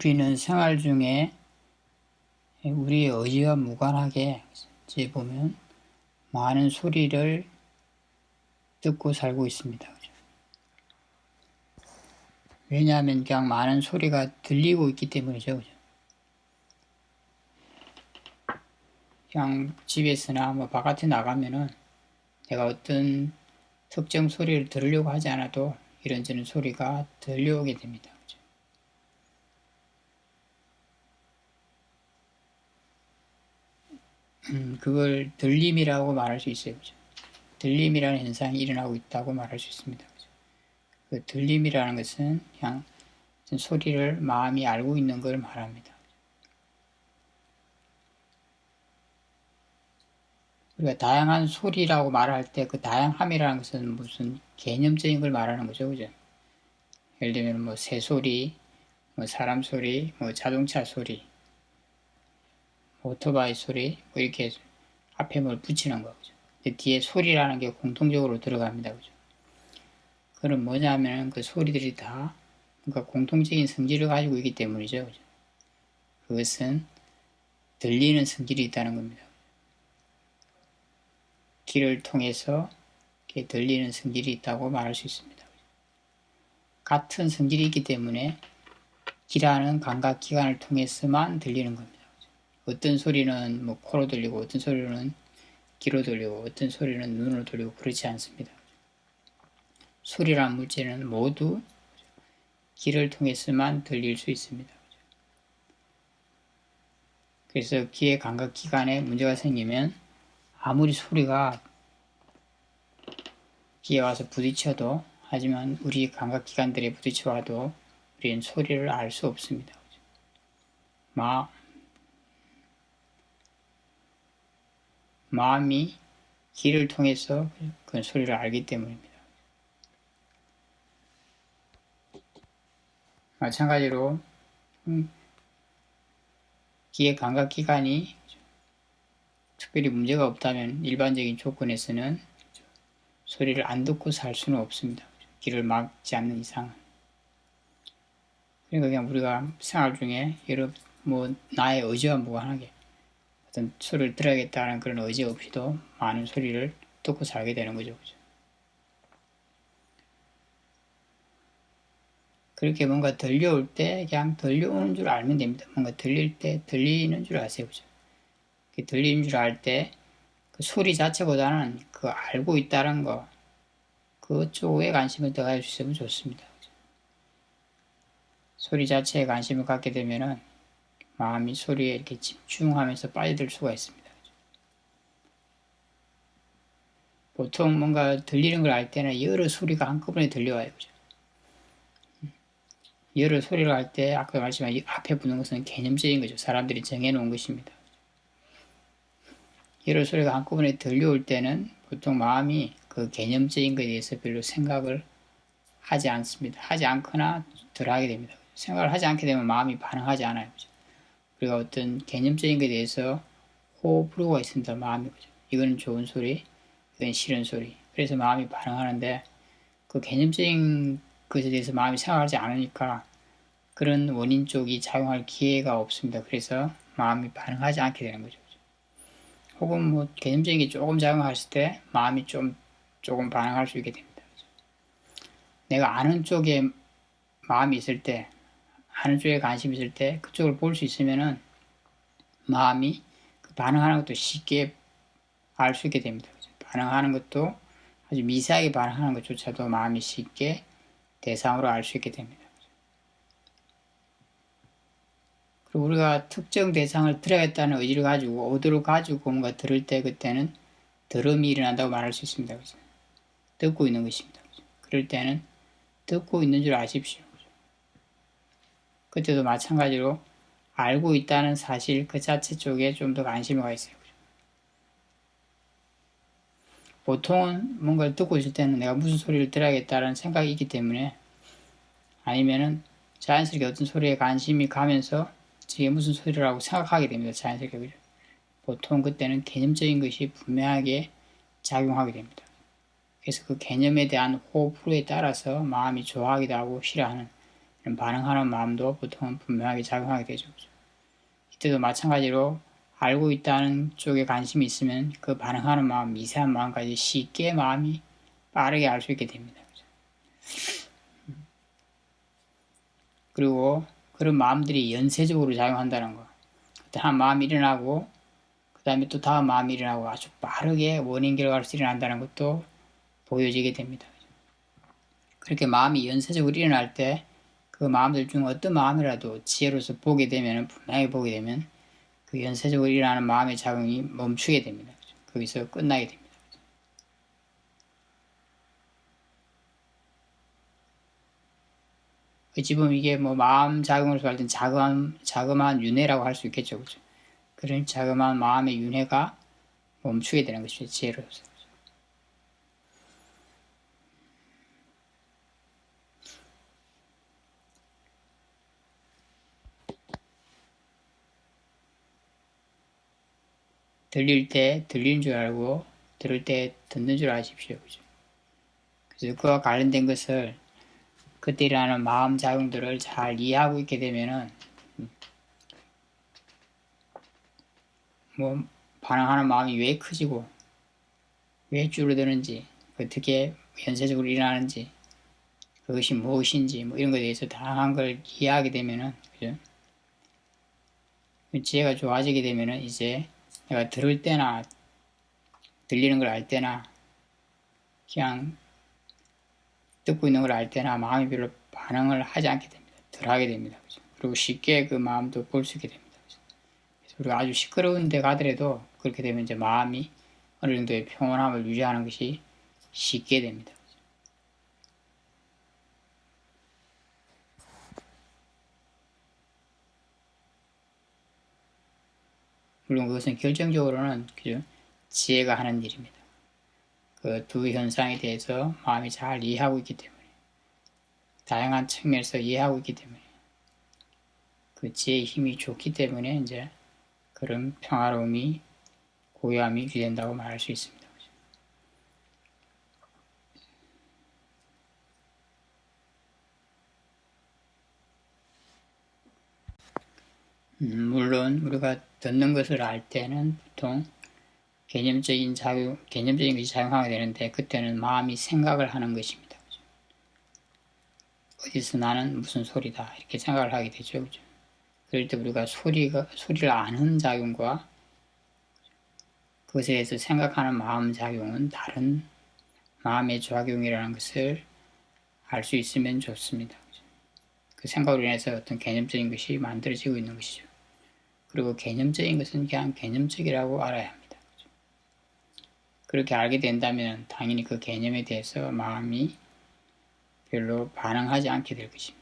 우리는 생활 중에 우리의 의지와 무관하게 이제 보면 많은 소리를 듣고 살고 있습니다. 왜냐하면 그냥 많은 소리가 들리고 있기 때문이죠. 그죠? 그냥 집에서나 뭐 바깥에 나가면은 내가 어떤 특정 소리를 들으려고 하지 않아도 이런저런 소리가 들려오게 됩니다. 그죠? 그걸 들림이라고 말할 수 있어요. 그죠? 들림이라는 현상이 일어나고 있다고 말할 수 있습니다. 그죠? 그 들림이라는 것은 그냥 소리를 마음이 알고 있는 걸 말합니다. 우리가 다양한 소리라고 말할 때 그 다양함이라는 것은 무슨 개념적인 걸 말하는 거죠. 그죠? 예를 들면 뭐 새소리, 뭐 사람 소리, 뭐 자동차 소리, 오토바이 소리, 뭐 이렇게 앞에 뭘 붙이는 거죠. 뒤에 소리라는 게 공통적으로 들어갑니다. 그죠? 그건 뭐냐면 그 소리들이 다 그러니까 공통적인 성질을 가지고 있기 때문이죠. 그죠? 그것은 들리는 성질이 있다는 겁니다. 귀를 통해서 이렇게 들리는 성질이 있다고 말할 수 있습니다. 같은 성질이 있기 때문에 귀라는 감각기관을 통해서만 들리는 겁니다. 어떤 소리는 뭐 코로 들리고 어떤 소리는 귀로 들리고 어떤 소리는 눈으로 들리고 그렇지 않습니다. 소리라는 물질은 모두 귀를 통해서만 들릴 수 있습니다. 그래서 귀의 감각기관에 문제가 생기면 아무리 소리가 귀에 와서 부딪혀도 하지만 우리 감각기관들에 부딪혀와도 우리는 소리를 알 수 없습니다. 마음이 귀를 통해서 그 소리를 알기 때문입니다. 마찬가지로 귀의 감각기관이 특별히 문제가 없다면 일반적인 조건에서는 소리를 안 듣고 살 수는 없습니다. 귀를 막지 않는 이상은. 그러니까 그냥 우리가 생활 중에 나의 의지와 무관하게 어떤 소리를 들어야겠다는 그런 의지 없이도 많은 소리를 듣고 살게 되는 거죠. 그렇게 뭔가 들려올 때 그냥 들려오는 줄 알면 됩니다. 뭔가 들릴 때 들리는 줄 아세요. 그죠? 들리는 줄 알 때 그 소리 자체보다는 그 알고 있다는 거 그쪽에 관심을 더 가질 수 있으면 좋습니다. 그죠? 소리 자체에 관심을 갖게 되면은 마음이 소리에 이렇게 집중하면서 빠져들 수가 있습니다. 그죠? 보통 뭔가 들리는 걸 알 때는 여러 소리가 한꺼번에 들려와요. 그죠? 여러 소리를 할 때 아까 말씀한 앞에 붙는 것은 개념적인 거죠. 사람들이 정해놓은 것입니다. 여러 소리가 한꺼번에 들려올 때는 보통 마음이 그 개념적인 것에 대해서 별로 생각을 하지 않습니다. 하지 않거나 덜 하게 됩니다. 생각을 하지 않게 되면 마음이 반응하지 않아요. 그죠? 우리가 어떤 개념적인 것에 대해서 호불호가 있습니다. 마음이. 그죠? 이건 좋은 소리, 이건 싫은 소리. 그래서 마음이 반응하는데 그 개념적인 것에 대해서 마음이 생각하지 않으니까 그런 원인 쪽이 작용할 기회가 없습니다. 그래서 마음이 반응하지 않게 되는 거죠. 혹은 뭐 개념적인 게 조금 작용했을 때 마음이 조금 반응할 수 있게 됩니다. 내가 아는 쪽에 마음이 있을 때, 아는 쪽에 관심이 있을 때 그쪽을 볼 수 있으면은 마음이 반응하는 것도 쉽게 알 수 있게 됩니다. 반응하는 것도 아주 미세하게 반응하는 것조차도 마음이 쉽게 대상으로 알 수 있게 됩니다. 그리고 우리가 특정 대상을 들어야겠다는 의지를 가지고 의도를 가지고 뭔가 들을 때 그때는 들음이 일어난다고 말할 수 있습니다. 그죠? 듣고 있는 것입니다. 그죠? 그럴 때는 듣고 있는 줄 아십시오. 그죠? 그때도 마찬가지로 알고 있다는 사실 그 자체 쪽에 좀 더 관심이 가 있어요. 그죠? 보통은 뭔가를 듣고 있을 때는 내가 무슨 소리를 들어야겠다는 생각이 있기 때문에 아니면은 자연스럽게 어떤 소리에 관심이 가면서 저게 무슨 소리라고 생각하게 됩니다. 자연스럽게. 그죠? 보통 그때는 개념적인 것이 분명하게 작용하게 됩니다. 그래서 그 개념에 대한 호불호에 따라서 마음이 좋아하기도 하고 싫어하는 반응하는 마음도 보통은 분명하게 작용하게 되죠. 이때도 마찬가지로 알고 있다는 쪽에 관심이 있으면 그 반응하는 마음, 미세한 마음까지 쉽게 마음이 빠르게 알 수 있게 됩니다. 그리고 그런 마음들이 연쇄적으로 작용한다는 거. 한 마음이 일어나고 그 다음에 또 다음 마음이 일어나고 아주 빠르게 원인 결과로서 일어난다는 것도 보여지게 됩니다. 그렇게 마음이 연쇄적으로 일어날 때 그 마음들 중 어떤 마음이라도 지혜로서 보게 되면, 분명히 보게 되면 그 연쇄적으로 일어나는 마음의 작용이 멈추게 됩니다. 거기서 끝나게 됩니다. 어찌 보면 이게 뭐 마음 작용으로서 할 땐 자그마한 윤회라고 할 수 있겠죠. 그죠? 그런 자그마한 마음의 윤회가 멈추게 되는 것이죠. 지혜로서. 들릴 때 들리는 줄 알고 들을 때 듣는 줄 아십시오. 그죠? 그래서 그와 관련된 것을 그때 일어나는 마음 작용들을 잘 이해하고 있게 되면은 뭐 반응하는 마음이 왜 커지고 왜 줄어드는지 어떻게 연쇄적으로 일어나는지 그것이 무엇인지 뭐 이런 것에 대해서 다양한 걸 이해하게 되면은 그죠? 지혜가 좋아지게 되면은 이제 내가 들을 때나 들리는 걸 알 때나 그냥 듣고 있는 걸 알 때나 마음이 별로 반응을 하지 않게 됩니다. 덜 하게 됩니다. 그죠? 그리고 쉽게 그 마음도 볼 수 있게 됩니다. 그래서 우리가 아주 시끄러운 데 가더라도 그렇게 되면 이제 마음이 어느 정도의 평온함을 유지하는 것이 쉽게 됩니다. 물론 그것은 결정적으로는 그죠? 지혜가 하는 일입니다. 그 두 현상에 대해서 마음이 잘 이해하고 있기 때문에 다양한 측면에서 이해하고 있기 때문에 그 지혜의 힘이 좋기 때문에 이제 그런 평화로움이 고요함이 유지된다고 말할 수 있습니다. 물론 우리가 듣는 것을 알 때는 보통 개념적인 것이 작용하게 되는데 그때는 마음이 생각을 하는 것입니다. 그죠? 어디서 나는 무슨 소리다 이렇게 생각을 하게 되죠. 그죠? 그럴 때 우리가 소리를 아는 작용과 그것에 대해서 생각하는 마음 작용은 다른 마음의 작용이라는 것을 알 수 있으면 좋습니다. 그죠? 그 생각으로 인해서 어떤 개념적인 것이 만들어지고 있는 것이죠. 그리고 개념적인 것은 그냥 개념적이라고 알아야 합니다. 그렇게 알게 된다면 당연히 그 개념에 대해서 마음이 별로 반응하지 않게 될 것입니다.